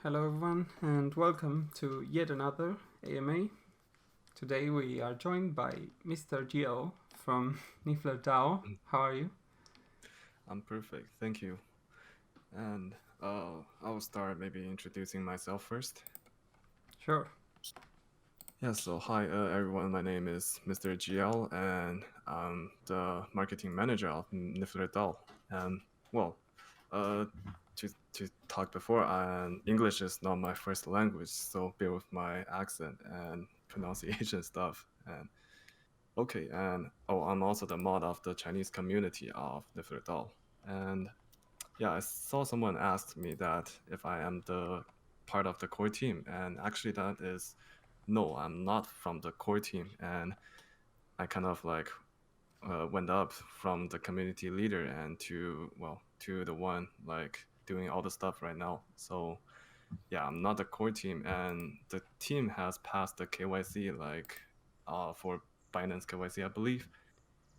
Hello everyone and welcome to yet another AMA. Today we are joined by Mr. GL from NifflerDAO. How are you? I'm perfect, thank you. And I'll start maybe introducing myself first. Sure. Yeah, so hi everyone, my name is Mr. GL and I'm the marketing manager of NifflerDAO. And well, uh, to talk before, English is not my first language, so bear with my accent and pronunciation stuff. And okay, and I'm also the mod of the Chinese community of NifflerDAO. And yeah, I saw someone asked me that if I am the part of the core team, and actually that is no, I'm not from the core team, and I kind of like went up from the community leader and to the one like doing all the stuff right now. So yeah, I'm not the core team, and the team has passed the KYC for Binance KYC, I believe.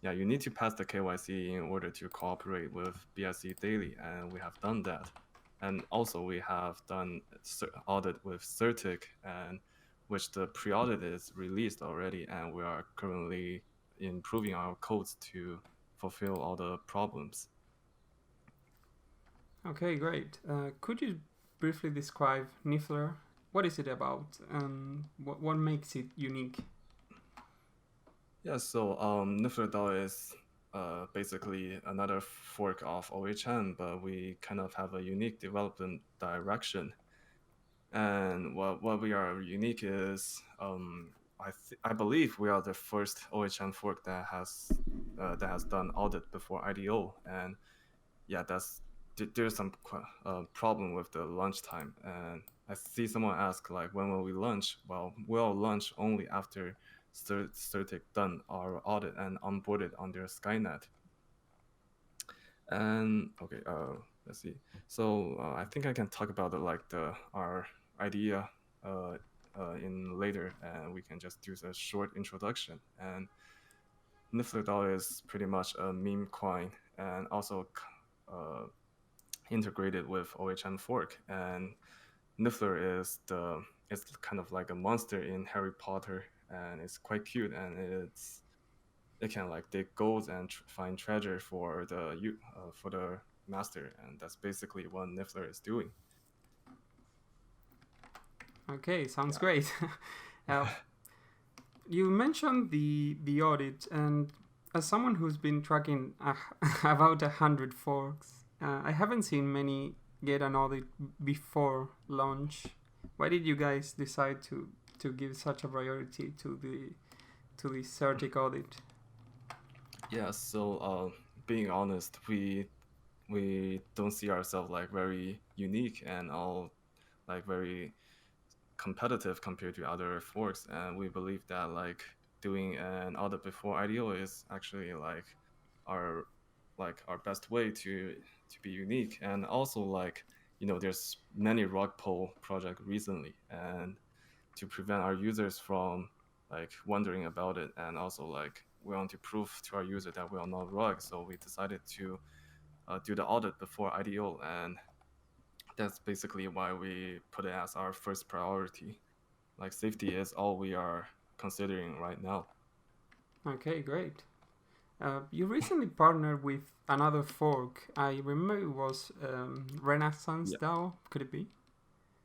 Yeah, you need to pass the KYC in order to cooperate with BSC daily, and we have done that. And also we have done audit with Certic, and which the pre-audit is released already, and we are currently improving our codes to fulfill all the problems. Okay, great. Could you briefly describe Niffler? What is it about and what makes it unique? Yeah, so NifflerDAO is basically another fork of OHM, but we kind of have a unique development direction. And what we are unique is I believe we are the first OHM fork that has done audit before IDO, and yeah, there's some problem with the lunch time. And I see someone ask like, when will we launch? Well, we'll launch only after Certic done our audit and onboarded on their Skynet. And okay, let's see. So I think I can talk about our idea in later, and we can just do a short introduction. And NifflerDAO is pretty much a meme coin, and also integrated with OHM fork. And Niffler it's kind of like a monster in Harry Potter, and it's quite cute, and it can like dig gold and find treasure for the master, and that's basically what Niffler is doing. Okay, sounds Yeah. great. uh, you mentioned the audit, and as someone who's been tracking about 100 forks, I haven't seen many get an audit before launch. Why did you guys decide to give such a priority to the Certic audit? Yeah, so being honest, we don't see ourselves like very unique and all like very competitive compared to other forks, and we believe that like doing an audit before IDO is actually our our best way to be unique. And also like, there's many rug pull project recently, and to prevent our users from like wondering about it, and also like we want to prove to our user that we are not rug, so we decided to do the audit before IDO, and that's basically why we put it as our first priority. Like, safety is all we are considering right now. Okay, great. You recently partnered with another fork. I remember it was Renaissance Yeah, DAO. Could it be?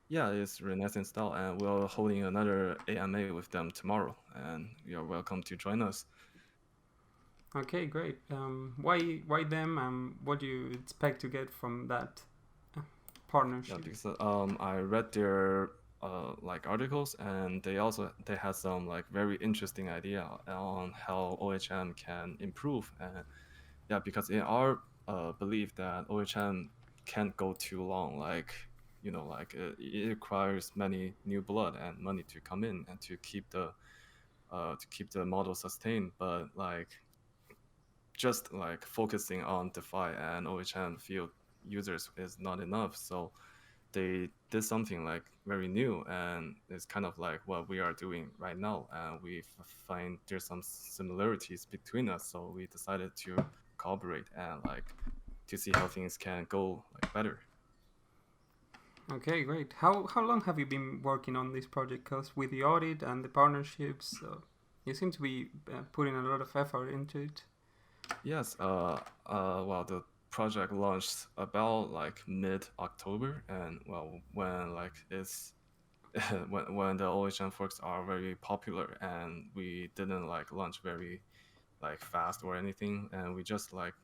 yeah, it's Renaissance style, and we're holding another AMA with them tomorrow, and you're welcome to join us. Okay, great. Why them? What do you expect to get from that uh, Yeah, partnership? because I read their like articles, and they had some like very interesting idea on how OHM can improve. And yeah, because in our belief that OHM can't go too long, like, it requires many new blood and money to come in and to keep the model sustained. But like, just like focusing on DeFi and OHM field users is not enough. So they did something like very new, and it's kind of like what we are doing right now, and we find there's some similarities between us, so we decided to cooperate and like to see how things can go like better. Okay, great. How long have you been working on this project? Because with the audit and the partnerships, you seem to be putting a lot of effort into it. Yes. Well, the project launched about like mid October, and well, when like it's when the OHM forks are very popular, and we didn't like launch very like fast or anything, and we just like,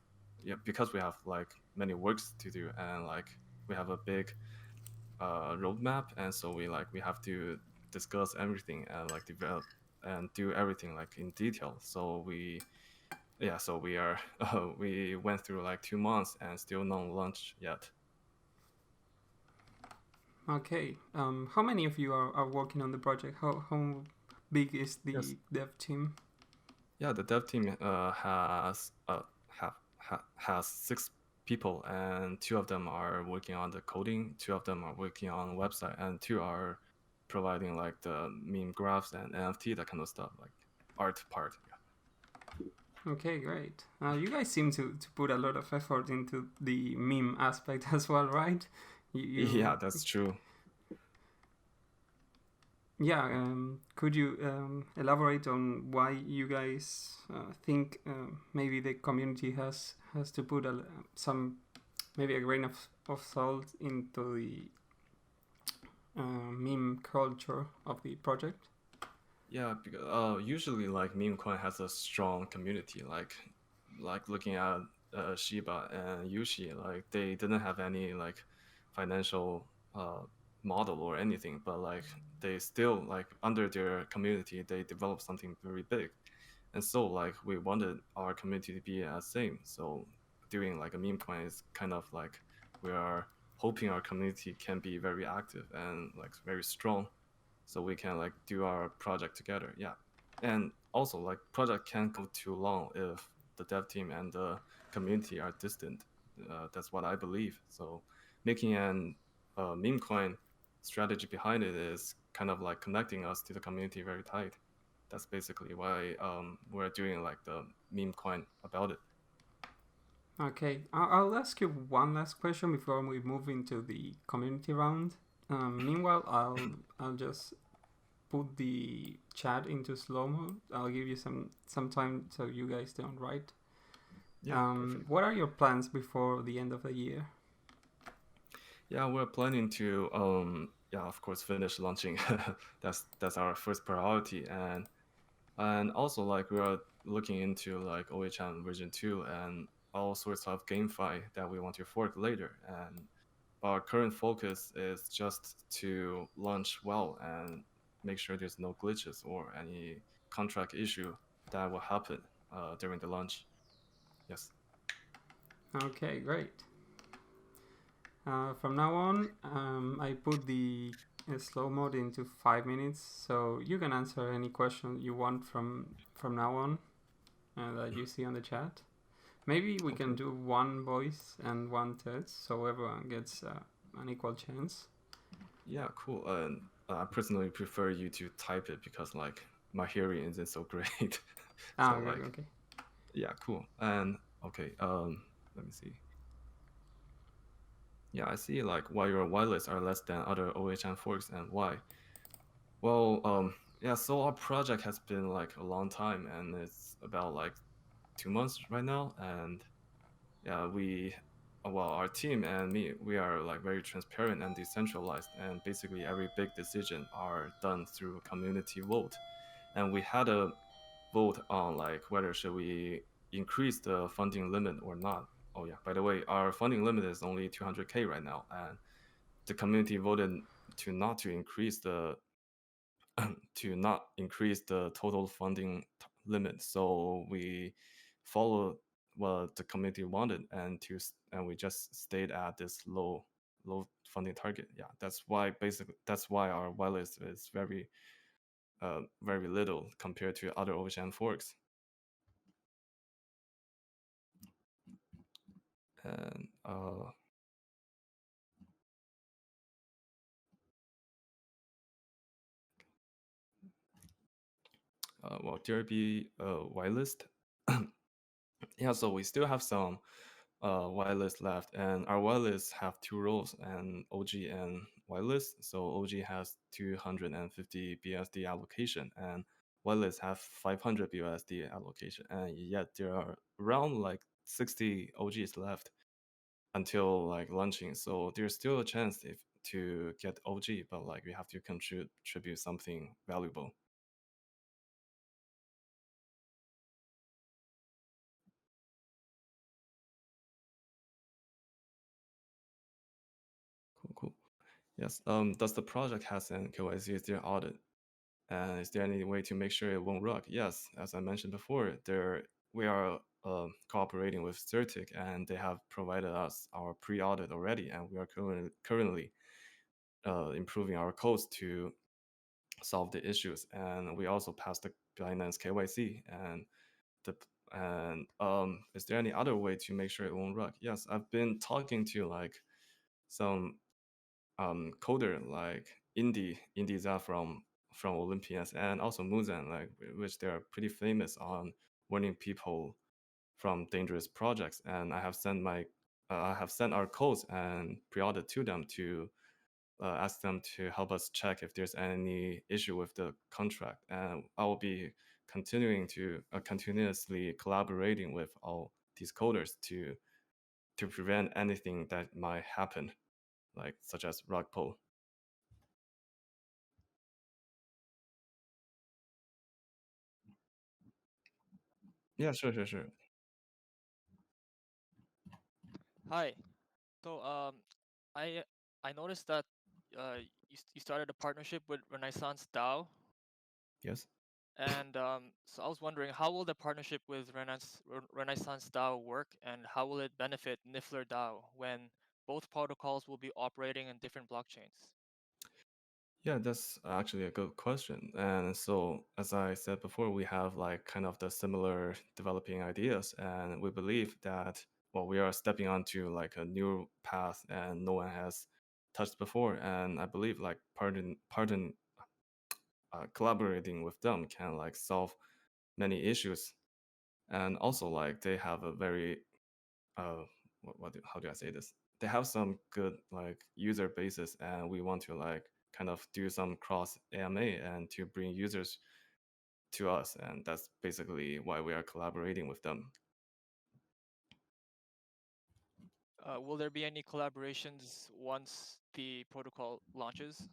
yeah, because we have like many works to do, and like we have a big roadmap, and so we have to discuss everything and like develop and do everything like in detail. So we are we went through like 2 months and still no launch yet. Okay. How many of you are working on the project? How big is Yes. the dev team? Yeah, the dev team has 6 people, and 2 of them are working on the coding, 2 of them are working on website, and 2 are providing like the meme graphs and NFT, that kind of stuff, like art part. Okay, great. You guys seem to put a lot of effort into the meme aspect as well, right? Yeah, that's true. Yeah. Could you elaborate on why you guys think maybe the community has to put some maybe a grain of salt into the meme culture of the project? Yeah, because usually like meme coin has a strong community. Like looking at Shiba and Yushi, like they didn't have any like financial model or anything, but like they still like under their community they developed something very big, and so like we wanted our community to be the same. So doing like a meme coin is kind of like we are hoping our community can be very active and like very strong, so we can like do our project together. Yeah, and also like project can't go too long if the dev team and the community are distant. That's what I believe. So making an meme coin strategy behind it is kind of like connecting us to the community very tight. That's basically why we're doing like the meme coin about it. Okay, I'll ask you one last question before we move into the community round. Meanwhile, I'll just put the chat into slow mode. I'll give you some time so you guys don't write. Yeah, perfect. What are your plans before the end of the year? Yeah, we're planning to yeah, of course, finish launching. That's our first priority, and also like we are looking into like OHM version 2 and all sorts of GameFi that we want to fork later. And our current focus is just to launch well and make sure there's no glitches or any contract issue that will happen during the launch. Yes. Okay, great. From now on, I put the slow mode into 5 minutes, so you can answer any question you want from now on that you see on the chat. Maybe we can Okay. do one voice and one text, so everyone gets an equal chance. Yeah, cool. And I personally prefer you to type it because like my hearing isn't so great. Ah, So okay, like, okay. yeah, cool. And okay, let me see. Yeah, I see like why your whitelists are less than other OHM forks and why. Well, yeah, so our project has been like a long time, and it's about like 2 months right now. And yeah, well, our team and me, we are like very transparent and decentralized, and basically every big decision are done through community vote. And we had a vote on like whether should we increase the funding limit or not. Oh yeah, by the way, our funding limit is only 200K right now, and the community voted to increase the to not increase the total funding limit. So we followed what the committee wanted, and we just stayed at this low funding target. Yeah, that's why our whitelist is very little compared to other ocean forks. And well, DRB whitelist. Yeah, so we still have some whitelist left, and our whitelist have two roles, and OG and whitelist. So OG has 250 BSD allocation, and whitelist have 500 BUSD allocation, and yet there are around like 60 OGs left until like launching. So there's still a chance if to get OG, but like we have to contribute something valuable. Cool. Yes. Does the project has an KYC? Is there audit? And is there any way to make sure it won't rug? Yes, as I mentioned before, we are cooperating with Certic, and they have provided us our pre-audit already, and we are currently improving our codes to solve the issues. And we also passed the Binance KYC. Is there any other way to make sure it won't rug? Yes, I've been talking to like some coder like Indiza from Olympians, and also Muzan, like which they are pretty famous on warning people from dangerous projects. And I have sent our codes and pre-audit to them to ask them to help us check if there's any issue with the contract. And I will be continuously collaborating with all these coders to prevent anything that might happen, like such as rug pull. Yeah, sure. Hi. So I I noticed that you started a partnership with Renaissance DAO, Yes. and so I was wondering how will the partnership with Renaissance DAO work, and how will it benefit NifflerDAO when both protocols will be operating in different blockchains? Yeah, that's actually a good question. And so, as I said before, we have like kind of the similar developing ideas, and we believe that well, we are stepping onto like a new path, and no one has touched before. And I believe like collaborating with them can like solve many issues, and also like they have a very uh how do I say this? They have some good like user bases, and we want to like kind of do some cross AMA and to bring users to us, and that's basically why we are collaborating with them. Will there be any collaborations once the protocol launches?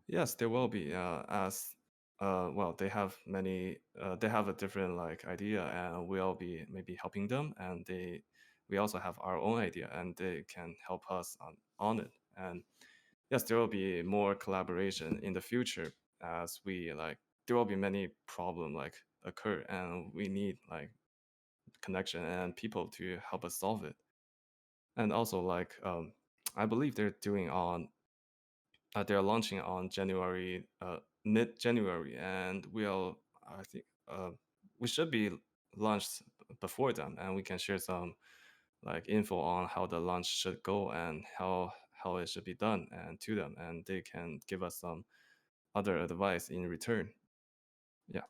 Yes, there will be. As well, they have many. They have a different like idea, and we'll be maybe helping them. And we also have our own idea, and they can help us on it. And yes, there will be more collaboration in the future as we like. There will be many problem like occur, and we need like connection and people to help us solve it. And also like I believe they're launching on January, mid January, and I think we should be launched before them, and we can share some like info on how the launch should go and how it should be done and to them, and they can give us some other advice in return. Yeah.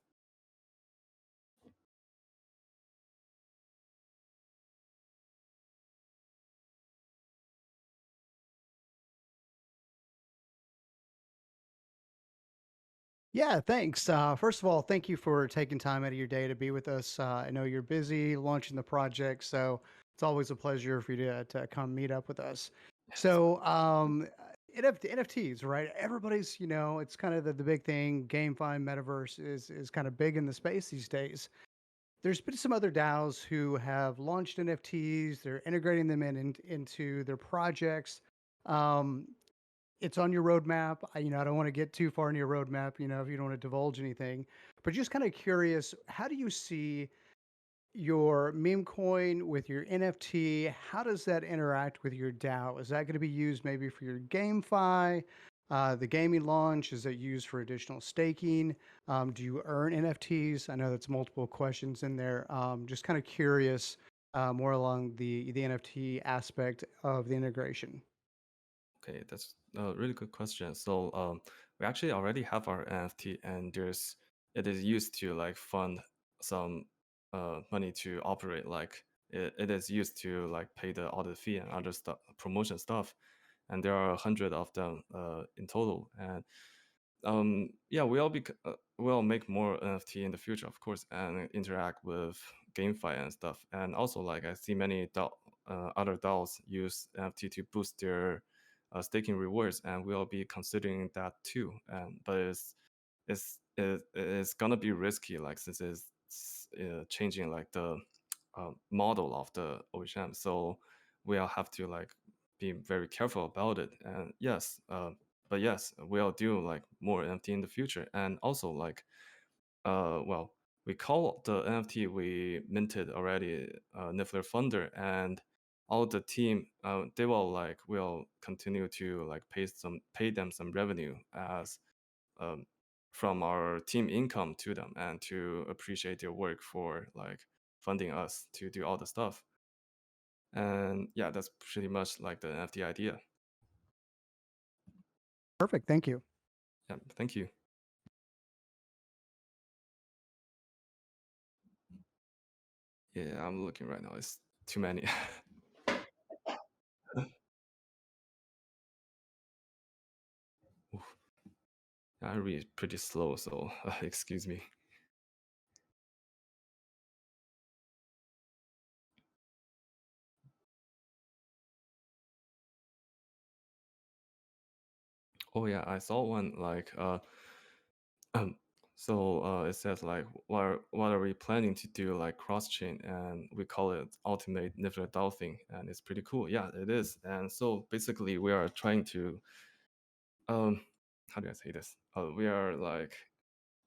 Yeah, thanks. First of all, thank you for taking time out of your day to be with us. I know you're busy launching the project, so it's always a pleasure for you to come meet up with us. So, NFTs, right? Everybody's, it's kind of the big thing. GameFi, metaverse is kind of big in the space these days. There's been some other DAOs who have launched NFTs. They're integrating them into their projects. Um, it's on your roadmap. I don't want to get too far in your roadmap, if you don't want to divulge anything, but just kind of curious, how do you see your meme coin with your NFT? How does that interact with your DAO? Is that going to be used maybe for your GameFi, the gaming launch? Is it used for additional staking? Do you earn NFTs? I know that's multiple questions in there. Just kind of curious, more along the NFT aspect of the integration. Okay, that's a really good question. So we actually already have our NFT, and it is used to like fund some money to operate like it is used to like pay the audit fee and other stuff, promotion stuff, and there are 100 of them in total. And yeah, we'll make more NFT in the future, of course, and interact with GameFi and stuff. And also, like I see many other DAOs use NFT to boost their staking rewards, and we'll be considering that too. And but it's gonna be risky, like since it's changing like the model of the OHM, so we'll have to like be very careful about it. And yes, but yes, we'll do like more NFT in the future. And also like well, we call the NFT we minted already Niffler Funder, and all the team they will continue to like pay them some revenue as um, from our team income to them, and to appreciate their work for like funding us to do all the stuff. And yeah, that's pretty much like the NFT idea. Perfect. Thank you. Yeah, thank you. Yeah, I'm looking right now. It's too many. Oof. I read pretty slow, so excuse me. Oh yeah, I saw one like so it says like what are we planning to do like cross chain, and we call it ultimate NifflerDAO thing, and it's pretty cool. Yeah, it is. And so basically we are trying to how do I say this? We are like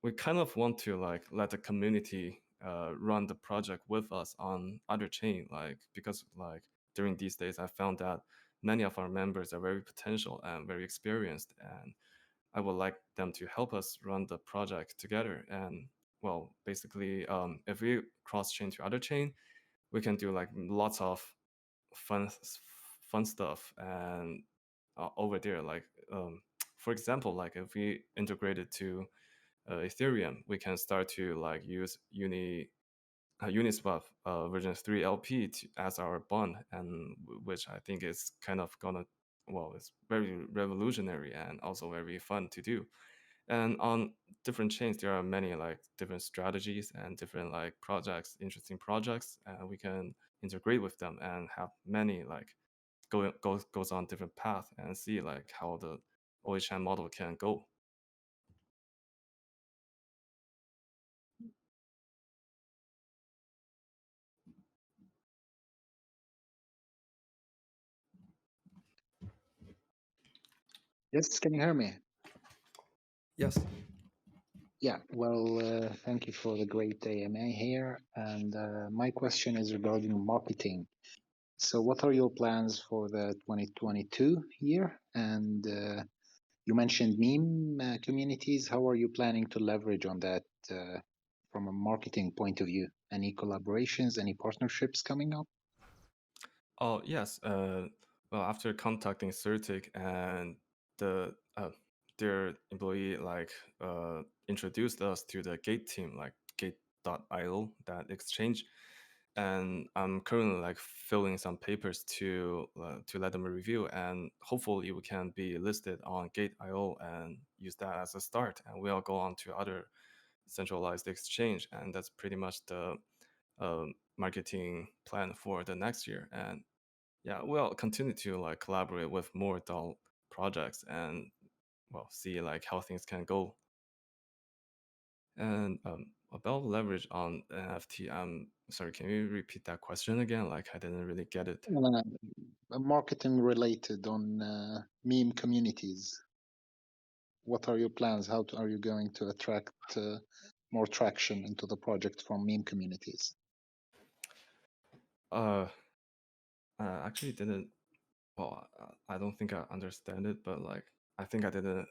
we kind of want to like let the community run the project with us on other chain, like because like during these days I found that many of our members are very potential and very experienced, and I would like them to help us run the project together. And well, basically if we cross chain to other chain, we can do like lots of fun fun stuff. And over there, like for example, like if we integrate it to Ethereum, we can start to like use Uniswap version 3 LP as our bond, and which I think is kind of gonna, well, it's very revolutionary and also very fun to do. And on different chains, there are many like different strategies and different like projects, interesting projects, and we can integrate with them and have many like goes on different path and see like how the OHM model can go. Yes, can you hear me? Yes. Yeah, well, thank you for the great AMA here. And my question is regarding marketing. So, what are your plans for the 2022 year? And you mentioned meme communities. How are you planning to leverage on that from a marketing point of view? Any collaborations, any partnerships coming up? Oh yes. Well, after contacting Certic and the their employee like introduced us to the Gate team, like Gate.io, that exchange, and I'm currently like filling some papers to let them review, and hopefully we can be listed on Gate.io and use that as a start, and we'll go on to other centralized exchange, and that's pretty much the marketing plan for the next year. And yeah, we'll continue to like collaborate with more DAO projects and well see like how things can go. And about leverage on NFT, I'm sorry, can you repeat that question again? Like I didn't really get it. Marketing related on meme communities. What are your plans? Are you going to attract more traction into the project from meme communities? Uh, I actually didn't. Well, I don't think I understand it, but like I think I didn't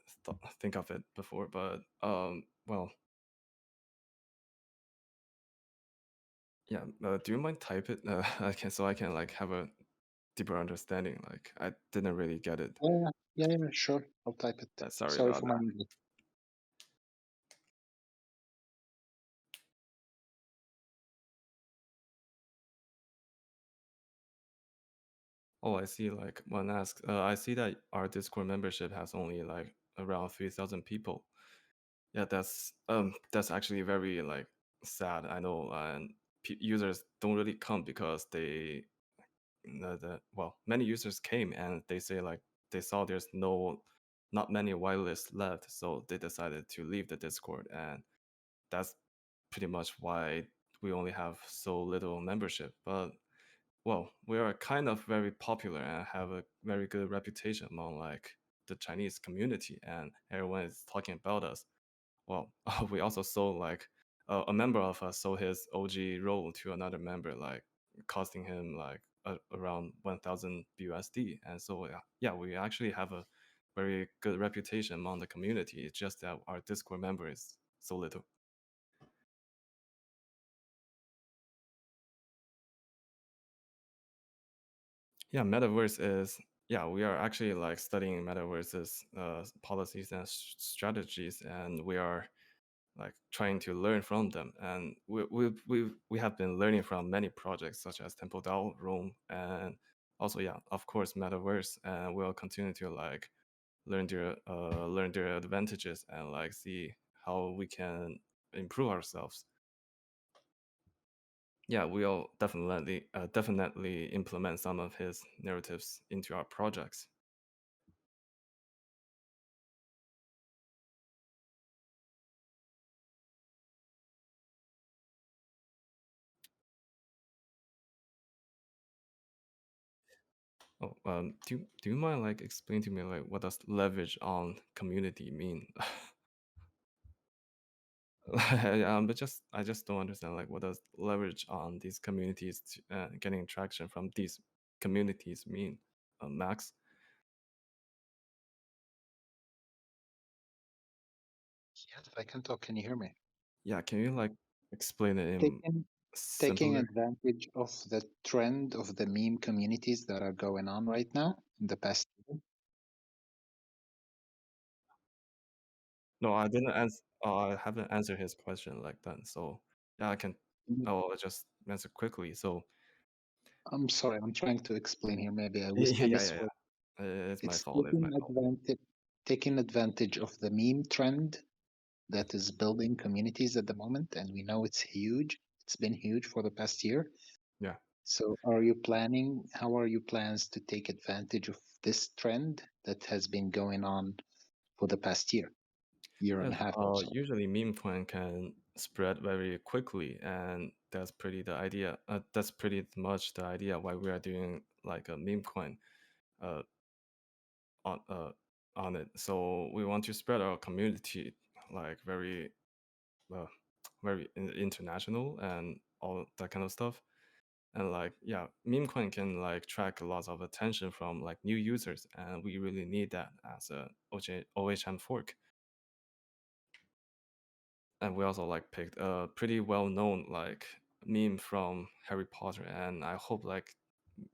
think of it before. But well, yeah. Do you mind type it? I can so I can like have a deeper understanding. Like I didn't really get it. Yeah, sure. I'll type it. Sorry Sorry about for that. my English. Oh, I see. Like one asks, I see that our Discord membership has only like around 3,000 people. Yeah, that's actually very like sad. I know, and users don't really come because they well, many users came and they say like they saw there's not many whitelists left, so they decided to leave the Discord, and that's pretty much why we only have so little membership. But well, we are kind of very popular and have a very good reputation among like the Chinese community, and everyone is talking about us. Well, we also sold like a member of us sold his OG role to another member, like costing him like around 1,000 BUSD. And so yeah, we actually have a very good reputation among the community. It's just that our Discord member is so little. Yeah, metaverse is we are actually like studying metaverse's policies and strategies, and we are like trying to learn from them. And we have been learning from many projects such as Temple DAO, Roam, and also of course metaverse. And we'll continue to like learn their advantages and like see how we can improve ourselves. Yeah, we'll definitely implement some of his narratives into our projects. Oh, do you mind like explain to me like what does leverage on community mean? But I just don't understand like what does leverage on these communities getting traction from these communities mean, Max? Yes, I can talk. Can you hear me? Yeah, can you like explain it in Taking simpler? advantage of the trend of the meme communities that are going on right now in the past year. No, I didn't answer. I haven't answered his question like that. So yeah, I can. Mm, I'll just answer quickly. So I'm sorry, I'm trying to explain here. Maybe I yeah. misworded. It's my It's fault. It's my fault. taking advantage of the meme trend that is building communities at the moment, and we know it's huge. It's been huge for the past year. Yeah. So how are your plans to take advantage of this trend that has been going on for the past year and Yes, a half or so? usually meme coin can spread very quickly, and that's pretty the idea. That's pretty much the idea why we are doing like a meme coin, uh, on uh, on it. So we want to spread our community like very, uh, very international and all that kind of stuff. And like meme coin can like track lots of attention from like new users, and we really need that as a OHM fork. And we also like picked a pretty well known like meme from Harry Potter, and I hope like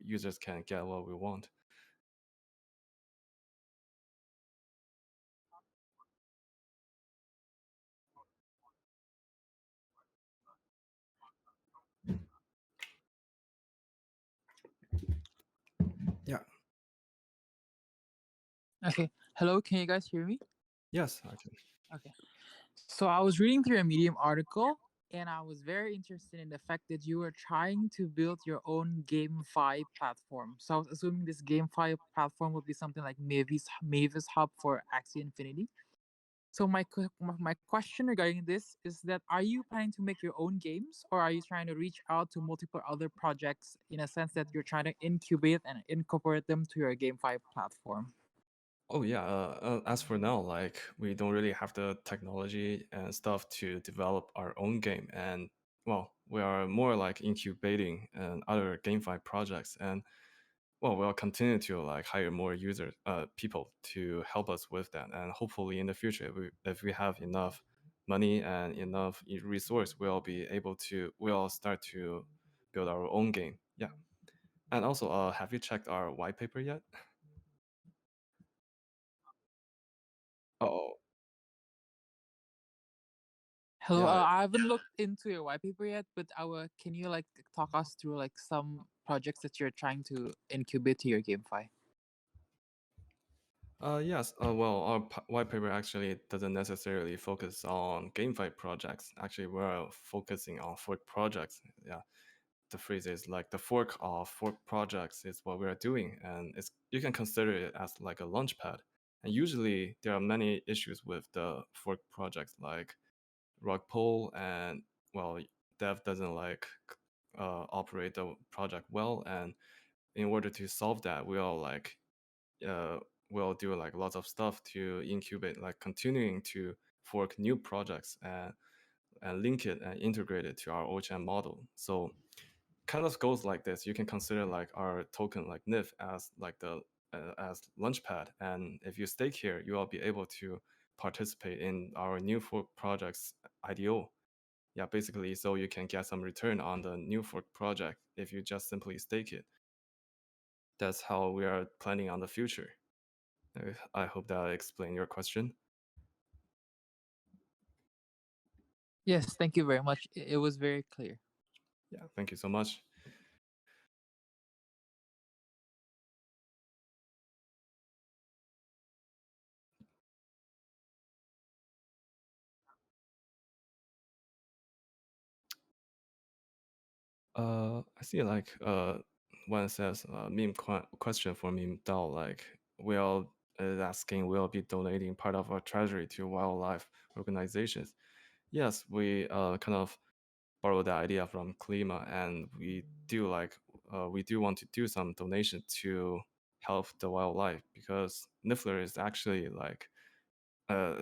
users can get what we want. Yeah. Okay. Hello, can you guys hear me? Yes, I can. Okay. So I was reading through a Medium article and I was very interested in the fact that you were trying to build your own GameFi platform. So I was assuming this GameFi platform would be something like Mavis Hub for Axie Infinity. So my question regarding this is that are you planning to make your own games or are you trying to reach out to multiple other projects in a sense that you're trying to incubate and incorporate them to your GameFi platform? Oh yeah. As for now, like we don't really have the technology and stuff to develop our own game, and well, we are more like incubating and other GameFi projects, and well, we'll continue to like hire more people to help us with that, and hopefully in the future, if we have enough money and enough resource, we'll start to build our own game. Yeah, and also, have you checked our white paper yet? Oh, Hello, yeah. I haven't looked into your white paper yet, but can you like talk us through like some projects that you're trying to incubate to your GameFi? Yes. Well, our white paper actually doesn't necessarily focus on GameFi projects. Actually, we're focusing on fork projects. Yeah, the phrase is like the fork of fork projects is what we're doing, and it's you can consider it as like a launchpad. And usually, there are many issues with the fork projects, like rug pull, and well, dev doesn't like operate the project well, and in order to solve that, uh, we'll do like lots of stuff to incubate, like continuing to fork new projects and link it and integrate it to our OChain model. So kind of goes like this. You can consider like our token like NIF as like the as launchpad, and if you stake here, you will be able to participate in our new fork projects IDO. Yeah, basically, so you can get some return on the new fork project if you just simply stake it. That's how we are planning on the future. I hope that explained your question. Yes, thank you very much. It was very clear. Yeah, thank you so much. I see like one says meme question for meme DAO, like will is asking will be donating part of our treasury to wildlife organizations. Yes, we kind of borrow the idea from Klima, and we do want to do some donation to help the wildlife, because Niffler is actually like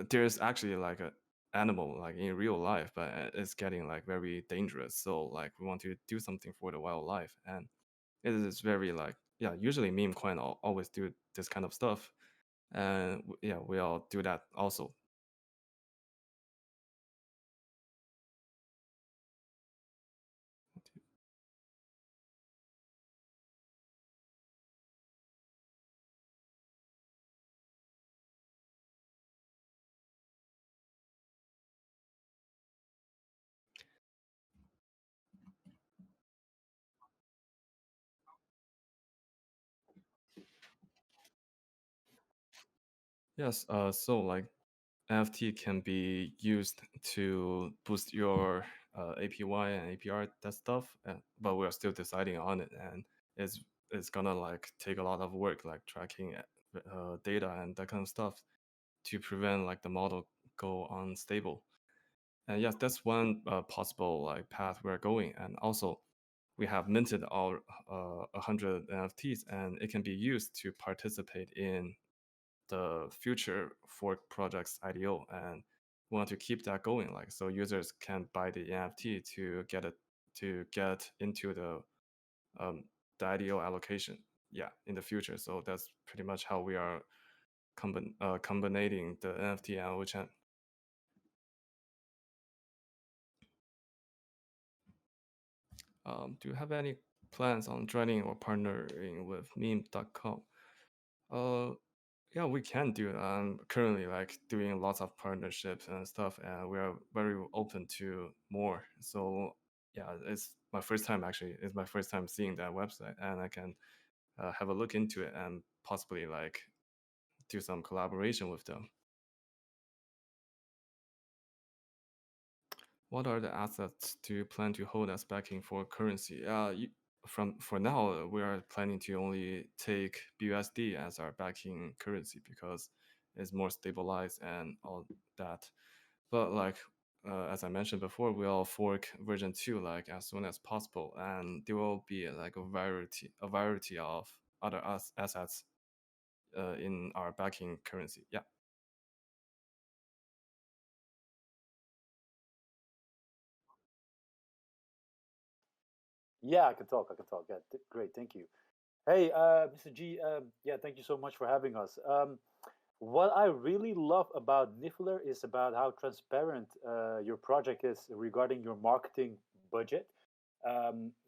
there's actually like a animal like in real life, but it's getting like very dangerous. So like we want to do something for the wildlife, and it is very like yeah. Usually meme coin always do this kind of stuff, and yeah, we all do that also. Yes. So like NFT can be used to boost your APY and APR, that stuff, but we're still deciding on it, and it's gonna like take a lot of work, like tracking data and that kind of stuff, to prevent like the model go unstable. And yes, that's one possible like path we're going. And also, we have minted our 100 NFTs, and it can be used to participate in the future fork projects IDO, and we want to keep that going, like so users can buy the NFT to get into the IDO allocation, yeah, in the future. So that's pretty much how we are combining the NFT and OChain. Do you have any plans on joining or partnering with meme.com? Yeah, we can do. I'm currently like doing lots of partnerships and stuff, and we are very open to more. So yeah, it's my first time actually. It's my first time seeing that website, and I can have a look into it and possibly like do some collaboration with them. What are the assets do you plan to hold as backing for currency? For now, we are planning to only take BUSD as our backing currency because it's more stabilized and all that. But like as I mentioned before, we'll fork version 2 like as soon as possible, and there will be like a variety of other assets in our backing currency. Yeah. Yeah, I can talk. I can talk. Yeah, great. Thank you. Hey, Mr. G. Yeah, thank you so much for having us. What I really love about Niffler is about how transparent your project is regarding your marketing budget.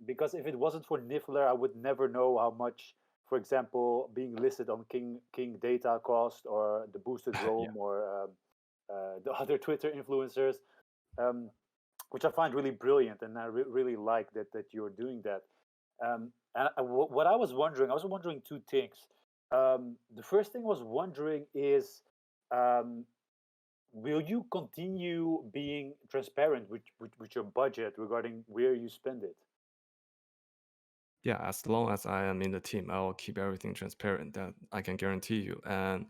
Because if it wasn't for Niffler, I would never know how much, for example, being listed on King Data cost, or the boosted Rome, Yeah. or the other Twitter influencers. Um, which I find really brilliant, and I really like that you're doing that. And what I was wondering two things. The first thing I was wondering is, um, will you continue being transparent with your budget regarding where you spend it? Yeah, as long as I am in the team, I will keep everything transparent. That I can guarantee you. And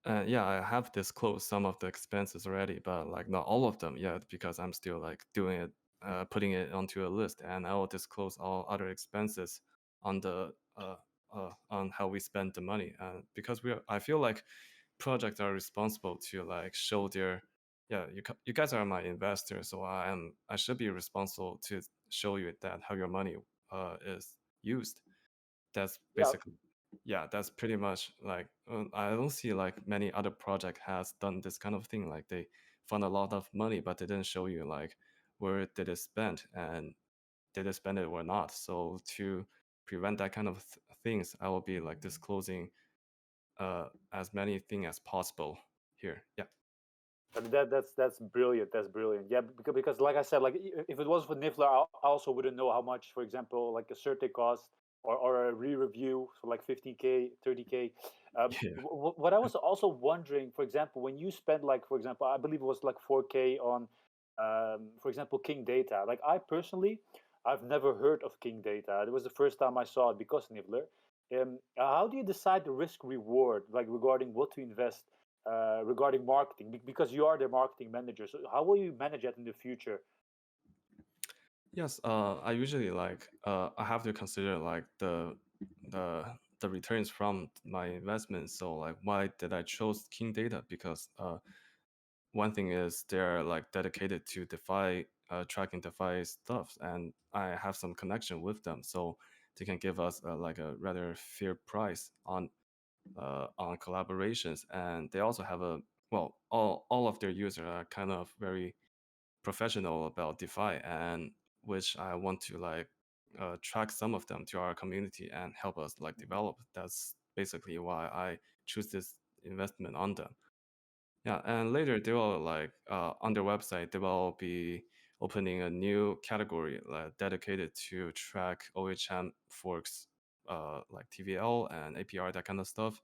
yeah, I have disclosed some of the expenses already, but like not all of them yet because I'm still like doing it, putting it onto a list, and I will disclose all other expenses on the on how we spend the money. Because I feel like projects are responsible to like show their, yeah, you guys are my investors, so I should be responsible to show you that how your money is used. That's Yeah, basically, yeah, that's pretty much like I don't see like many other project has done this kind of thing. Like they fund a lot of money, but they didn't show you like where did it spend and did they spend it or not. So to prevent that kind of things, I will be like disclosing as many things as possible here. Yeah. I mean, that's brilliant. That's brilliant. Yeah, because like I said, like if it was for Niffler, I also wouldn't know how much, for example, like a survey cost or a re-review for like 50K, 30K. Yeah. What I was also wondering, for example, when you spend like, for example, I believe it was like 4K on, for example, King Data. Like I personally, I've never heard of King Data. It was the first time I saw it because Niffler. How do you decide the risk reward, like regarding what to invest? Regarding marketing, because you are the marketing manager. So how will you manage that in the future? Yes, I usually like I have to consider like the the returns from my investments. So like why did I chose King Data? Because one thing is they're like dedicated to DeFi, tracking DeFi stuff, and I have some connection with them, so they can give us like a rather fair price on collaborations. And they also have a, well, all of their users are kind of very professional about DeFi, and which I want to like track some of them to our community and help us like develop. That's basically why I choose this investment on them. Yeah, and later they will like on their website they will be opening a new category dedicated to track OHM forks, like TVL and APR, that kind of stuff,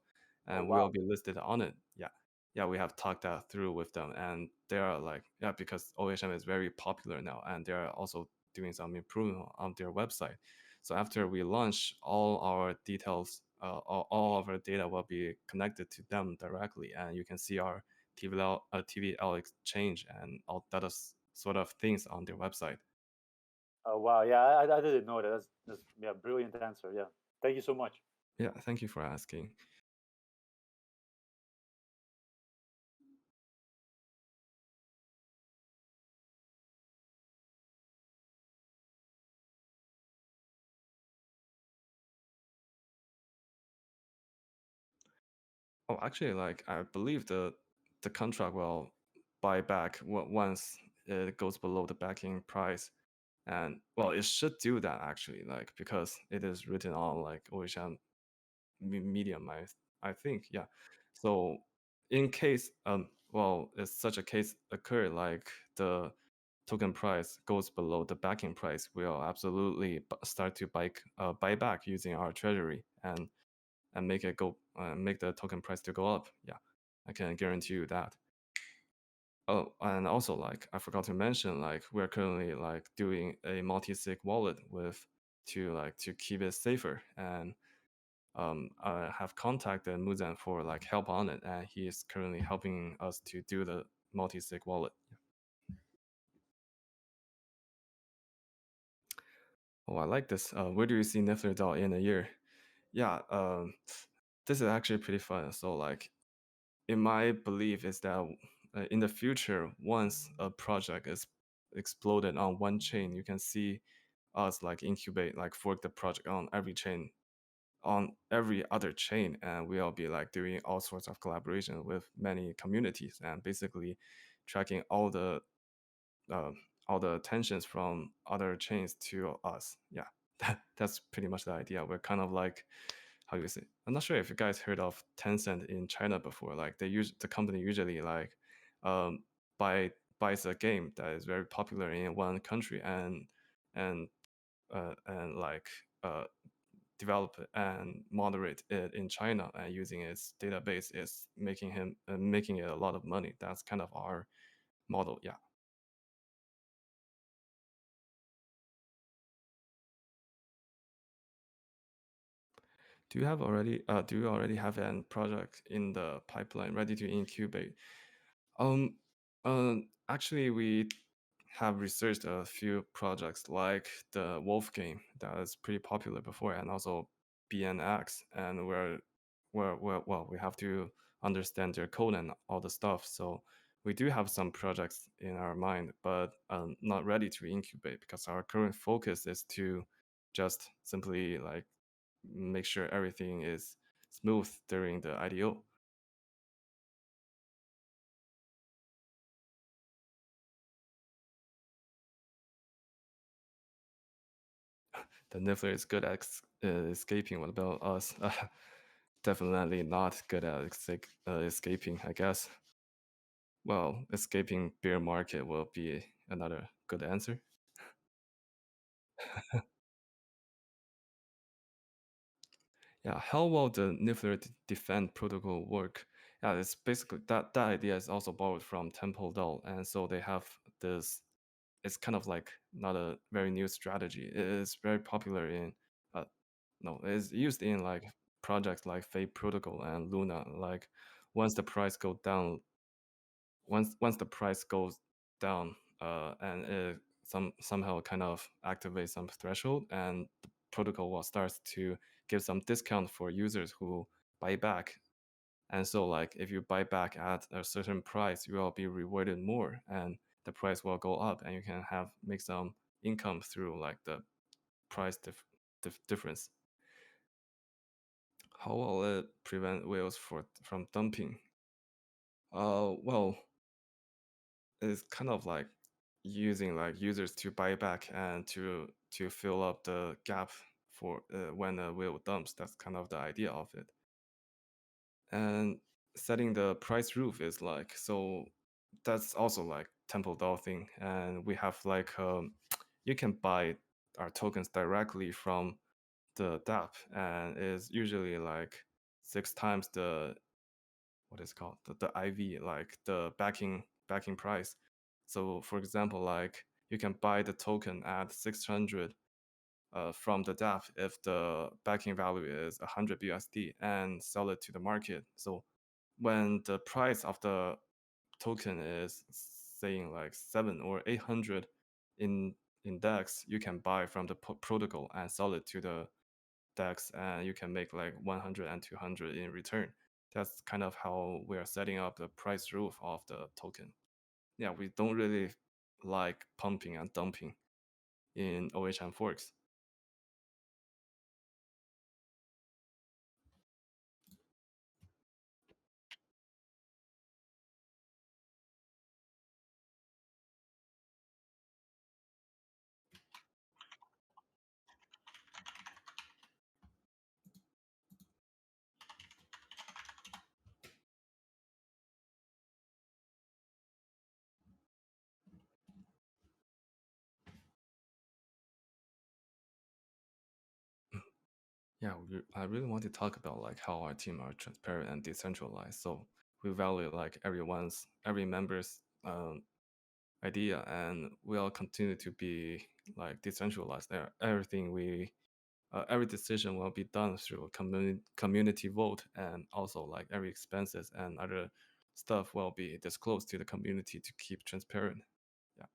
Oh and we will wow. be listed on it. Yeah, yeah, we have talked that through with them, and they are like, yeah, because OHM is very popular now, and they are also doing some improvement on their website. So after we launch, all our details, all of our data will be connected to them directly, and you can see our TVL exchange and all that sort of things on their website. Oh wow. Yeah, I didn't know that. That's yeah, brilliant answer. Yeah, thank you so much. Yeah, thank you for asking. Oh, actually, like I believe the contract will buy back once it goes below the backing price, and well, it should do that actually, like because it is written on like OHM medium, I think, yeah. So in case well, if such a case occur, like the token price goes below the backing price, we'll absolutely start to buy back using our treasury and make it go make the token price to go up. Yeah, I can guarantee you that. Oh, and also like I forgot to mention, like we're currently like doing a multi-sig wallet with to keep it safer. And I have contacted Muzan for like help on it, and he is currently helping us to do the multi-sig wallet. Oh, I like this. Where do you see NifflerDAO in a year? Yeah, this is actually pretty fun. So like, in my belief is that in the future, once a project is exploded on one chain, you can see us like incubate, like fork the project on every chain, on every other chain, and we'll be like doing all sorts of collaboration with many communities and basically tracking uh, all the attentions from other chains to us. Yeah, that's pretty much the idea. We're kind of like, how do you say? I'm not sure if you guys heard of Tencent in China before. Like they use the company usually like um, buys a game that is very popular in one country and and like uh, develop it and moderate it in China, and using its database is making it a lot of money. That's kind of our model. Yeah. Do you already have a project in the pipeline ready to incubate? Um, Actually, we have researched a few projects like the Wolf game that is pretty popular before, and also BNX, and well, we have to understand their code and all the stuff. So we do have some projects in our mind, but not ready to incubate because our current focus is to just simply like make sure everything is smooth during the IDO. The Niffler is good at escaping. What about us? Definitely not good at escaping, I guess. Well, escaping bear market will be another good answer. Yeah, how will the Niffler defend protocol work? Yeah, it's basically that idea is also borrowed from Temple DAO, and so they have this. It's kind of like not a very new strategy. It is very popular in, no, it's used in like projects like Fate Protocol and Luna. Like once the price go down, once the price goes down, and it somehow kind of activates some threshold, and the protocol will starts to give some discount for users who buy back. And so like if you buy back at a certain price, you will be rewarded more, and the price will go up, and you can make some income through like the price difference. How will it prevent whales from dumping? Well, it's kind of like using like users to buy back and to fill up the gap for when a whale dumps. That's kind of the idea of it. And setting the price roof is like, so that's also like Temple DAO thing. And we have like you can buy our tokens directly from the DApp, and it's usually like 6 times the what is called the IV, like the backing price. So for example, like you can buy the token at 600 from the DApp if the backing value is 100 BUSD, and sell it to the market. So when the price of the token is saying like 7 or 800 in DEX, you can buy from the protocol and sell it to the DEX, and you can make like 100 and 200 in return. That's kind of how we are setting up the price roof of the token. Yeah, we don't really like pumping and dumping in OHM forks. Yeah, I really want to talk about like how our team are transparent and decentralized. So we value like every member's idea, and we'll continue to be like decentralized. Every decision will be done through community vote, and also like every expenses and other stuff will be disclosed to the community to keep transparent. Yeah.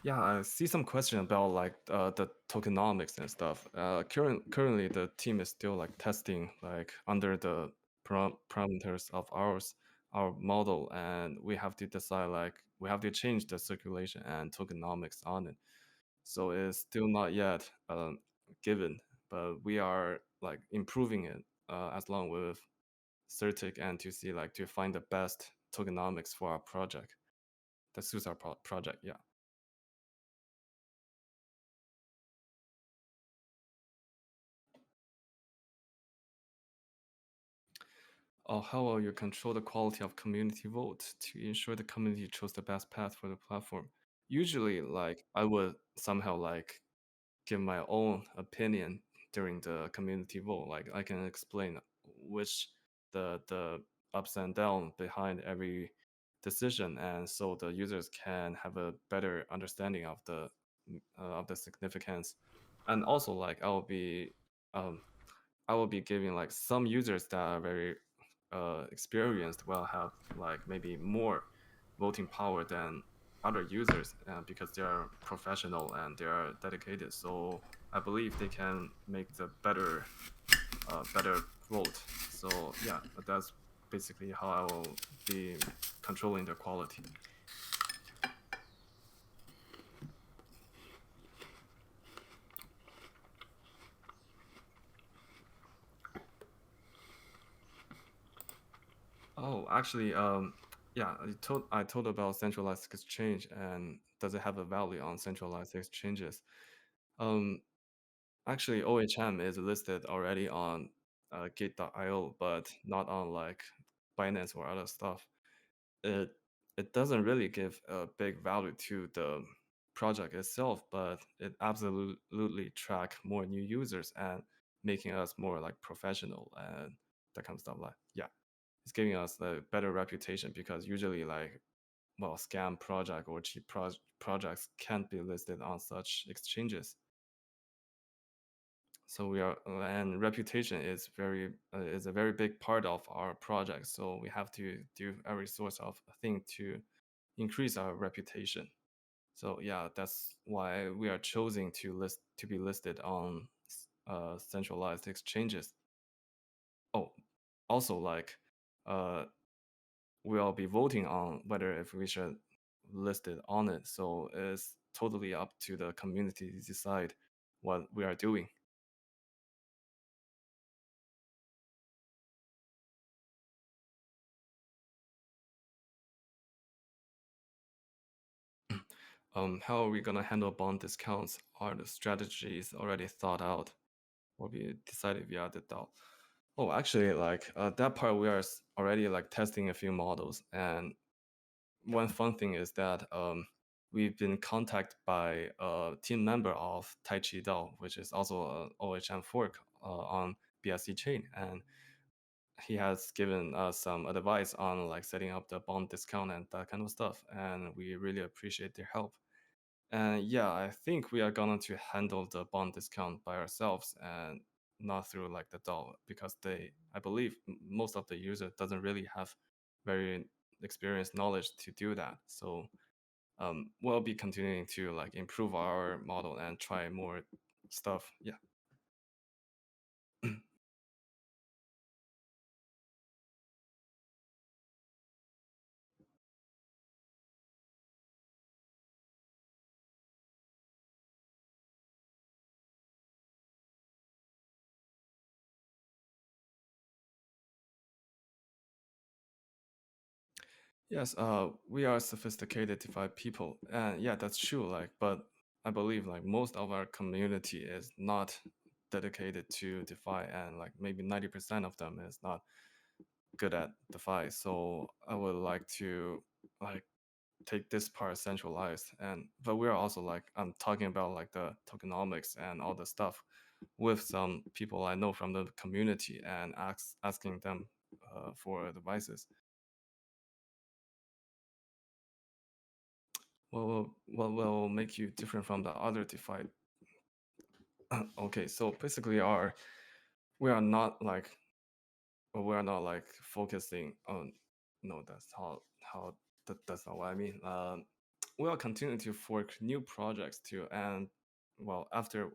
Yeah, I see some question about like the tokenomics and stuff. Currently, the team is still like testing like under the parameters of our model, and we have to decide like we have to change the circulation and tokenomics on it. So it's still not yet given, but we are like improving it as long with Certic, and to see like to find the best tokenomics for our project that suits our project. Yeah. Or how will you control the quality of community vote to ensure the community chose the best path for the platform? Usually, like I would somehow like give my own opinion during the community vote. Like I can explain which the ups and downs behind every decision, and so the users can have a better understanding of the significance. And also, like I will be giving like some users that are very experienced will have like maybe more voting power than other users because they are professional and they are dedicated. So I believe they can make the better vote. So yeah, that's basically how I will be controlling the quality. Oh, actually, yeah, I told about centralized exchange and does it have a value on centralized exchanges? Um, Actually, OHM is listed already on Gate.io, but not on like Binance or other stuff. It it doesn't really give a big value to the project itself, but it absolutely track more new users and making us more like professional and that kind of stuff. Like yeah, it's giving us a better reputation because usually like well scam project or cheap projects can't be listed on such exchanges. So we are and reputation is a very big part of our project, so we have to do every source of thing to increase our reputation. So yeah, that's why we are choosing to be listed on centralized exchanges. Oh, also like uh we'll be voting on whether if we should list it on it, so it's totally up to the community to decide what we are doing. How are we gonna handle bond discounts? Are the strategies already thought out or be decided via the DAO? Oh, actually, like that part we are already like testing a few models, and one fun thing is that we've been contacted by a team member of Tai Chi DAO, which is also a OHM fork on BSC chain, and he has given us some advice on like setting up the bond discount and that kind of stuff, and we really appreciate their help. And yeah, I think we are going to handle the bond discount by ourselves and not through like the DAO because I believe most of the user doesn't really have very experienced knowledge to do that. So we'll be continuing to like improve our model and try more stuff. Yeah. Yes, we are sophisticated DeFi people, and yeah, that's true. Like, but I believe like most of our community is not dedicated to DeFi, and like maybe 90% of them is not good at DeFi. So I would like to like take this part centralized, and but we're also like I'm talking about like the tokenomics and all the stuff with some people I know from the community and asking them for advices. What will make you different from the other DeFi? Okay, so basically, we are not like we are not like focusing on. No, that's that's not what I mean. We'll continue to fork new projects too, and well, after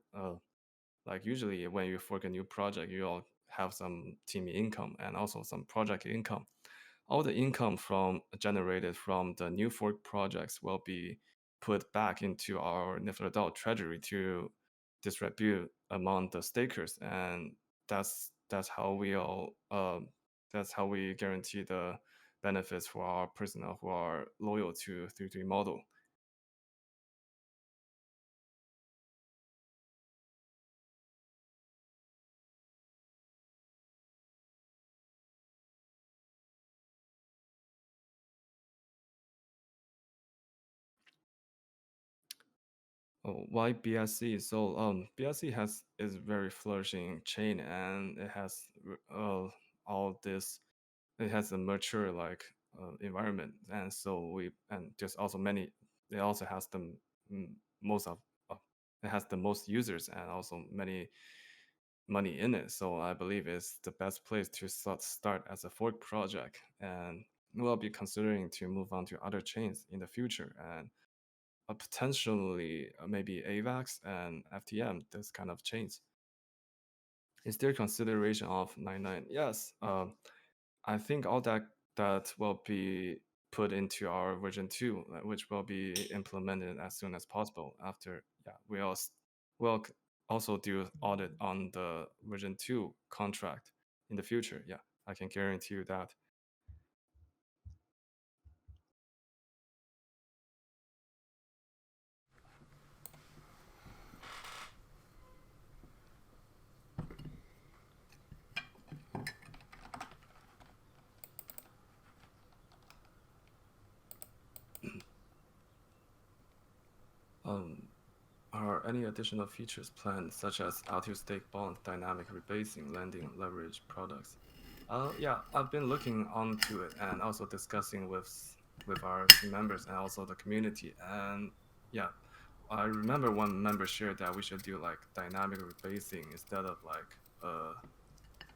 like usually when you fork a new project, you'll have some team income and also some project income. All the income from generated from the new fork projects will be put back into our NifflerDAO treasury to distribute among the stakers, and that's how that's how we guarantee the benefits for our personnel who are loyal to 3 model. Oh, why BSC? So BSC is very flourishing chain, and it has all this. It has a mature like environment, and so there's also many. It also has the most of it has the most users and also many money in it. So I believe it's the best place to start as a fork project, and we'll be considering to move on to other chains in the future, and potentially maybe AVAX and FTM, this kind of chains. Is there consideration of 99? Yes, I think all that will be put into our version 2, which will be implemented as soon as possible. After, yeah, we'll also do audit on the version 2 contract in the future. Yeah, I can guarantee you that. Are any additional features planned, such as out-of-stake bonds, dynamic rebasing, lending, leverage products? Yeah, I've been looking onto it and also discussing with our team members and also the community. And yeah, I remember one member shared that we should do like dynamic rebasing instead of like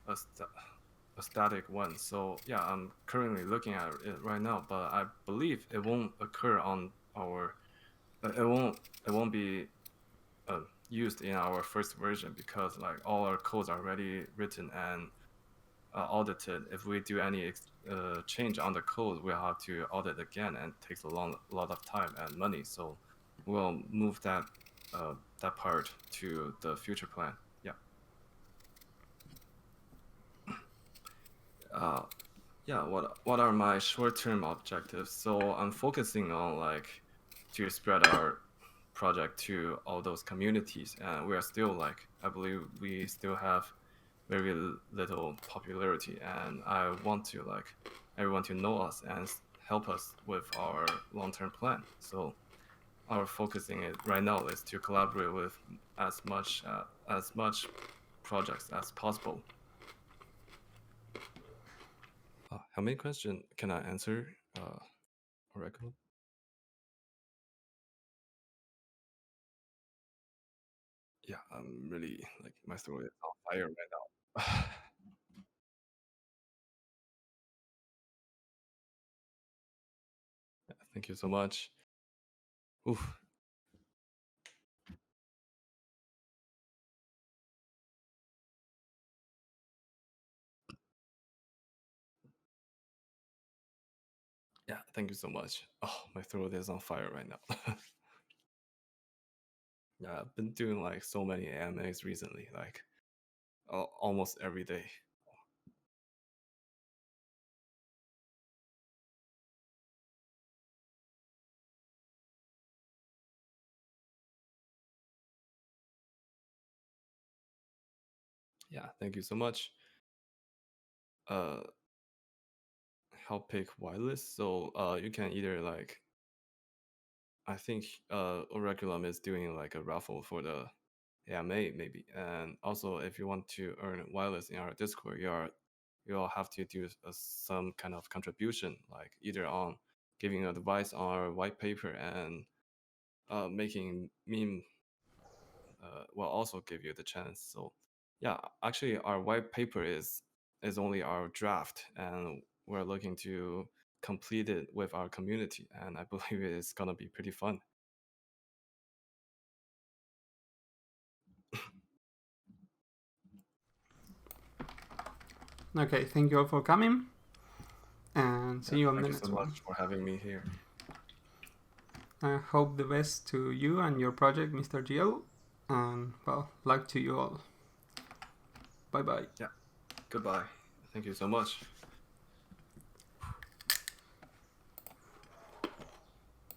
a static one. So yeah, I'm currently looking at it right now, but I believe it won't occur on our. It won't be used in our first version because like all our codes are already written and audited. If we do any change on the code, we'll have to audit again, and it takes a lot of time and money. So we'll move that that part to the future plan. Yeah. Yeah. What are my short-term objectives? So I'm focusing on like to spread our project to all those communities, and we are still like, I believe we still have very little popularity, and I want to like everyone to know us and help us with our long-term plan. So our focusing it right now is to collaborate with as much projects as possible. How many questions can I answer, Oracle? Yeah, I'm really like my throat is on fire right now. Yeah, thank you so much. Oof. Yeah, thank you so much. Oh, my throat is on fire right now. Yeah, I've been doing like so many AMAs recently, like almost every day. Yeah, thank you so much. Help pick whitelist. So you can either like, I think Oraculum is doing like a raffle for the AMA maybe, and also if you want to earn whitelist in our Discord, you'll have to do some kind of contribution, like either on giving advice on our white paper and making meme will also give you the chance. So yeah, actually our white paper is only our draft, and we're looking to complete it with our community, and I believe it's gonna be pretty fun. Okay, thank you all for coming, and see you on the Thank you next so one. much for having me here. I hope the best to you and your project, Mr. GL, and well, luck to you all. Bye bye. Yeah, goodbye. Thank you so much.